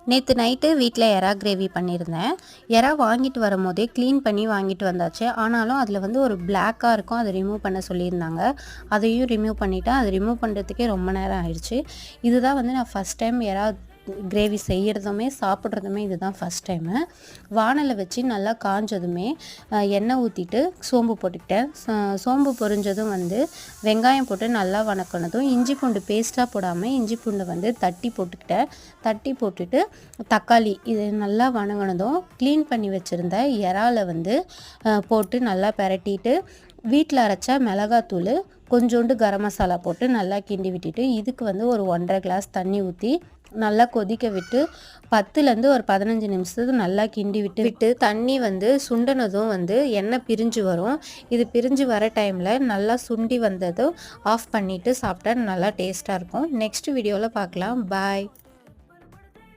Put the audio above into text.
நேற்று நைட்டு வீட்டில் எறா கிரேவி பண்ணியிருந்தேன். எறா வாங்கிட்டு வரும்போதே க்ளீன் பண்ணி வாங்கிட்டு வந்தாச்சு. ஆனாலும் அதில் வந்து ஒரு பிளாக்காக இருக்கும். அதை ரிமூவ் பண்ண சொல்லியிருந்தாங்க. அதையும் ரிமூவ் பண்ணிட்டேன். அது ரிமூவ் பண்ணுறதுக்கே ரொம்ப நேரம் ஆயிடுச்சு. இதுதான் வந்து நான் ஃபஸ்ட் டைம் எறா கிரேவி செய்கிறதுமே சாப்பிட்றதுமே இதுதான் ஃபஸ்ட் டைமு. வானலை வச்சு நல்லா காஞ்சதுமே எண்ணெய் ஊற்றிட்டு சோம்பு போட்டுக்கிட்டேன். சோம்பு பொரிஞ்சதும் வந்து வெங்காயம் போட்டு நல்லா வணக்கினதும் இஞ்சி பூண்டு பேஸ்ட்டாக போடாமல் இஞ்சி பூண்டை வந்து தட்டி போட்டுக்கிட்டேன். தட்டி போட்டுட்டு தக்காளி இது நல்லா வணங்கினதும் க்ளீன் பண்ணி வச்சுருந்த இறாலை வந்து போட்டு நல்லா பிரட்டிட்டு வீட்டில் அரைச்ச மிளகாத்தூள் கொஞ்சோண்டு கரம் மசாலா போட்டு நல்லா கிண்டி விட்டுட்டு இதுக்கு வந்து ஒரு 1.5 கிளாஸ் தண்ணி ஊற்றி நல்லா கொதிக்க விட்டு 10லேருந்து ஒரு 15 நிமிஷத்துக்கு நல்லா கிண்டி விட்டு தண்ணி வந்து சுண்டினதும் வந்து எண்ணெய் பிரிஞ்சு வரும். இது பிரிஞ்சு வர டைமில் நல்லா சுண்டி வந்ததும் ஆஃப் பண்ணிவிட்டு சாப்பிட்டா நல்லா டேஸ்ட்டாக இருக்கும். நெக்ஸ்ட் வீடியோவில் பார்க்கலாம். பாய்.